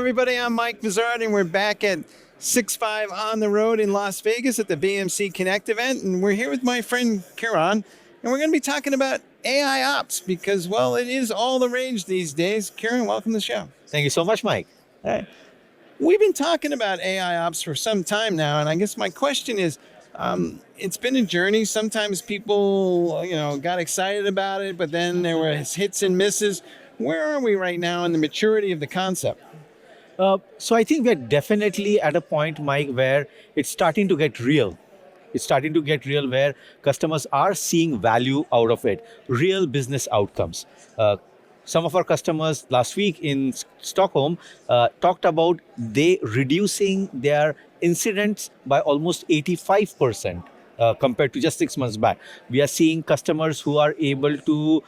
everybody. I'm Mike Vizard, and we're back at 6.5 on the road in Las Vegas at the BMC Connect event. And we're here with my friend Kiran, and we're going to be talking about AIOps because, well, it is all the rage these days. Kiran, welcome to the show. Thank you so much, Mike. All right. We've been talking about AIOps for some time now, and I guess my question is, it's been a journey. Sometimes people, got excited about it, but then there were hits and misses. Where are we right now in the maturity of the concept? So I think we're definitely at a point, Mike, where it's starting to get real. It's starting to get real where customers are seeing value out of it, real business outcomes. Some of our customers last week in Stockholm talked about they reducing their incidents by almost 85% compared to just 6 months back. We are seeing customers who are able to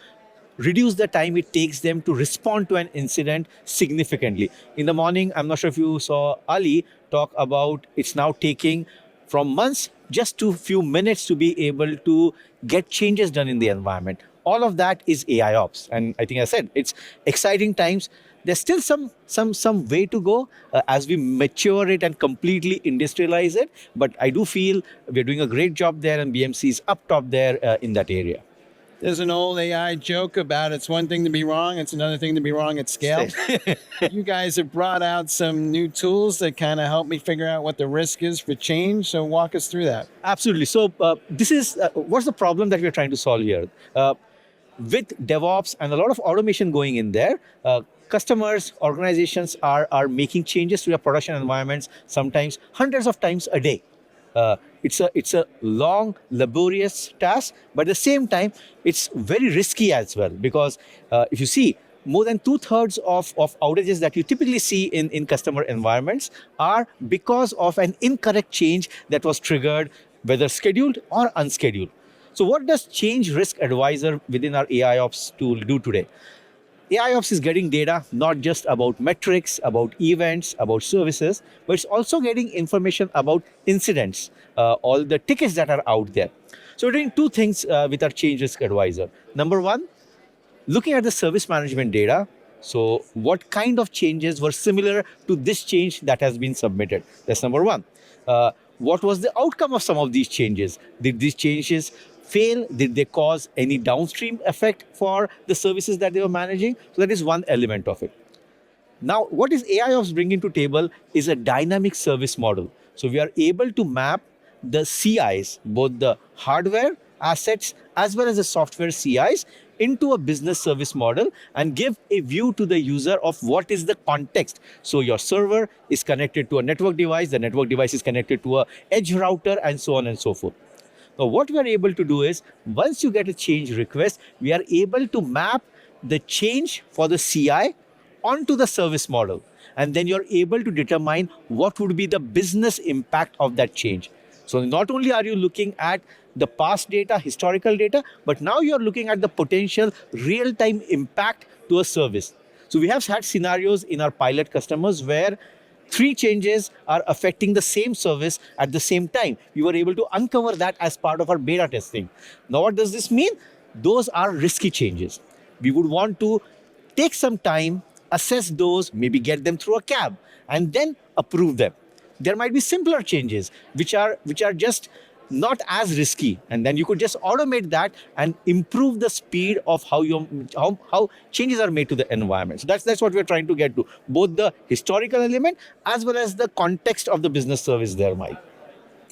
reduce the time it takes them to respond to an incident significantly. In the morning, I'm not sure if you saw Ali talk about it's now taking from months just to few minutes to be able to get changes done in the environment. All of that is AIOps. And I think I said, it's exciting times. There's still some way to go as we mature it and completely industrialize it. But I do feel we're doing a great job there and BMC is up top there in that area. There's an old AI joke about it's one thing to be wrong, it's another thing to be wrong at scale. You guys have brought out some new tools that kind of help me figure out what the risk is for change. So walk us through that. Absolutely. So this is what's the problem that we're trying to solve here? With DevOps and a lot of automation going in there, customers, organizations are making changes to their production environments, sometimes hundreds of times a day. It's a long, laborious task, but at the same time, it's very risky as well because if you see, more than 2/3 of outages that you typically see in customer environments are because of an incorrect change that was triggered, whether scheduled or unscheduled. So what does Change Risk Advisor within our AIOps tool do today? AIOps is getting data not just about metrics, about events, about services, but it's also getting information about incidents, all the tickets that are out there. So we're doing two things with our Change Risk Advisor. Number one, looking at the service management data. So what kind of changes were similar to this change that has been submitted? That's number one. What was the outcome of some of these changes? Did these changes fail? Did they cause any downstream effect for the services that they were managing? So that is one element of it. Now, what is AIOps bringing to table is a dynamic service model. So we are able to map the CIs, both the hardware assets as well as the software CIs, into a business service model and give a view to the user of what is the context. So your server is connected to a network device, the network device is connected to an edge router, and so on and so forth. Now, what we are able to do is, once you get a change request, we are able to map the change for the CI onto the service model. And then you're able to determine what would be the business impact of that change. So not only are you looking at the past data, historical data, but now you're looking at the potential real-time impact to a service. So we have had scenarios in our pilot customers where 3 changes are affecting the same service at the same time. We were able to uncover that as part of our beta testing. Now, what does this mean? Those are risky changes. We would want to take some time, assess those, maybe get them through a cab, and then approve them. There might be simpler changes, which are just not as risky, and then you could just automate that and improve the speed of how changes are made to the environment. So that's what we're trying to get to, both the historical element as well as the context of the business service there, Mike.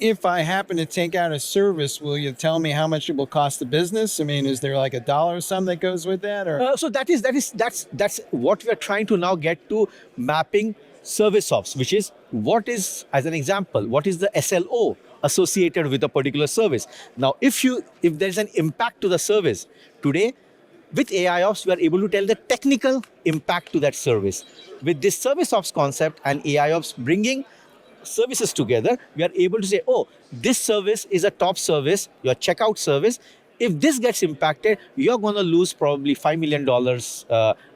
If I happen to take out a service, will you tell me how much it will cost the business? I mean, is there like $1 sum that goes with that? Or so that's what we're trying to now get to, mapping service ops, which is what is, as an example, what is the SLO associated with a particular service. Now, if there's an impact to the service, today with AIOps, we are able to tell the technical impact to that service. With this service ops concept and AIOps bringing services together, we are able to say, oh, this service is a top service, your checkout service. If this gets impacted, you're going to lose probably $5 million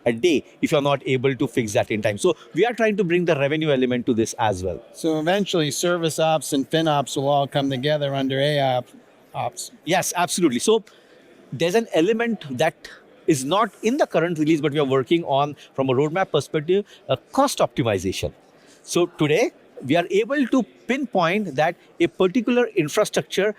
a day if you're not able to fix that in time. So we are trying to bring the revenue element to this as well. So eventually service ops and FinOps will all come together under AIOps. Yes, absolutely. So there's an element that is not in the current release, but we are working on, from a roadmap perspective, a cost optimization. So today, we are able to pinpoint that a particular infrastructure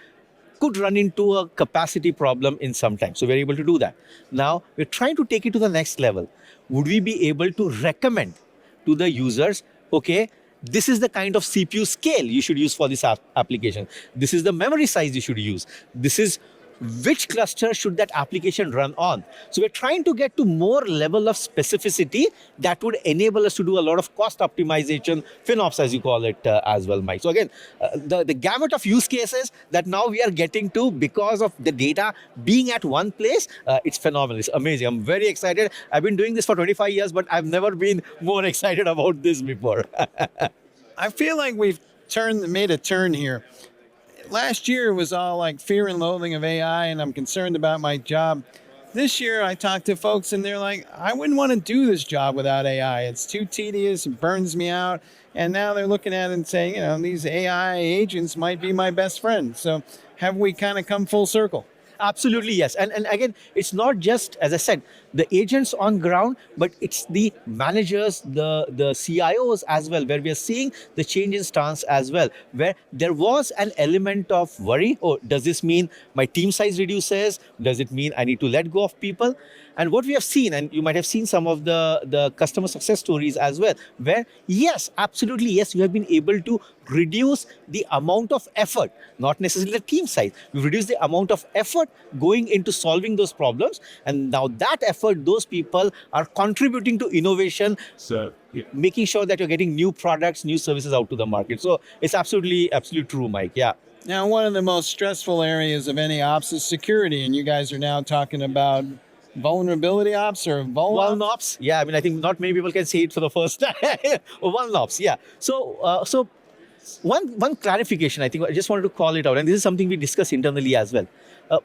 could run into a capacity problem in some time. So we're able to do that. Now, we're trying to take it to the next level. Would we be able to recommend to the users, okay, this is the kind of CPU scale you should use for this application. This is the memory size you should use. This is which cluster should that application run on. So we're trying to get to more level of specificity that would enable us to do a lot of cost optimization, FinOps as you call it as well, Mike. So again, the gamut of use cases that now we are getting to because of the data being at one place, it's phenomenal. It's amazing. I'm very excited. I've been doing this for 25 years, but I've never been more excited about this before. I feel like we've made a turn here. Last year it was all like fear and loathing of AI, and I'm concerned about my job. This year I talked to folks and they're like, I wouldn't want to do this job without AI. It's too tedious, it burns me out. And now they're looking at it and saying, these AI agents might be my best friend. So have we kind of come full circle? Absolutely, yes. And again, it's not just, as I said, the agents on ground, but it's the managers, the CIOs as well, where we are seeing the change in stance as well, where there was an element of worry. Oh, does this mean my team size reduces? Does it mean I need to let go of people? And what we have seen, and you might have seen some of the customer success stories as well, where yes, absolutely, yes, we have been able to reduce the amount of effort, not necessarily the team size. We've reduced the amount of effort going into solving those problems. And now that effort, those people are contributing to innovation, making sure that you're getting new products, new services out to the market. So it's absolutely true, Mike. Yeah. Now, one of the most stressful areas of any ops is security. And you guys are now talking about vulnerability ops or vulnops. Yeah, I mean, I think not many people can say it for the first time. Vulnops, yeah. So one clarification, I think I just wanted to call it out, and this is something we discuss internally as well.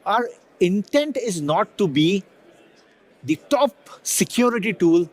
Our intent is not to be the top security tool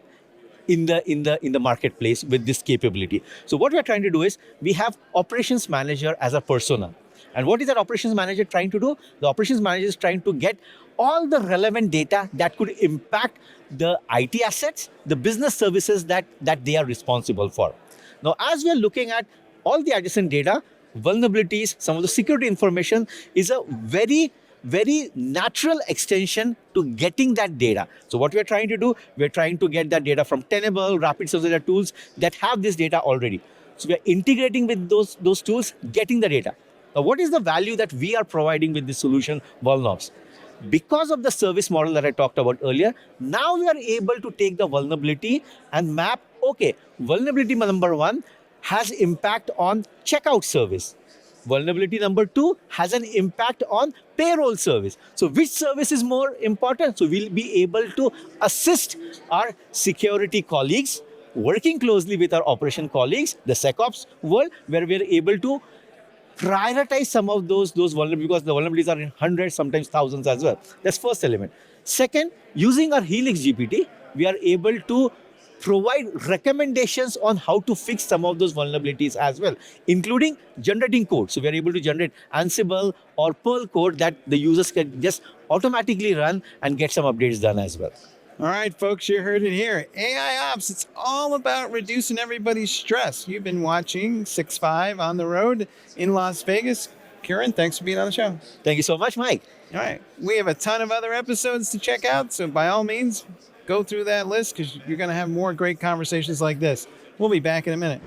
in the marketplace with this capability. So what we're trying to do is we have operations manager as a persona. And what is that operations manager trying to do? The operations manager is trying to get all the relevant data that could impact the IT assets, the business services that they are responsible for. Now, as we are looking at all the adjacent data, vulnerabilities, some of the security information is a very, very natural extension to getting that data. So what we're trying to do, we're trying to get that data from Tenable, rapid source data tools that have this data already. So we're integrating with those tools, getting the data. Now, what is the value that we are providing with this solution, Vulnops? Because of the service model that I talked about earlier, now we are able to take the vulnerability and map, okay, vulnerability number 1 has impact on checkout service. Vulnerability number 2 has an impact on payroll service. So which service is more important? So we'll be able to assist our security colleagues, working closely with our operation colleagues, the SecOps world, where we're able to prioritize some of those vulnerabilities, because the vulnerabilities are in hundreds, sometimes thousands as well. That's first element. Second, using our Helix GPT, we are able to provide recommendations on how to fix some of those vulnerabilities as well, including generating code. So we are able to generate Ansible or Perl code that the users can just automatically run and get some updates done as well. All right, folks, you heard it here. AI Ops, it's all about reducing everybody's stress. You've been watching 6.5 on the road in Las Vegas. Kiran, thanks for being on the show. Thank you so much, Mike. All right, we have a ton of other episodes to check out, so by all means, go through that list because you're going to have more great conversations like this. We'll be back in a minute.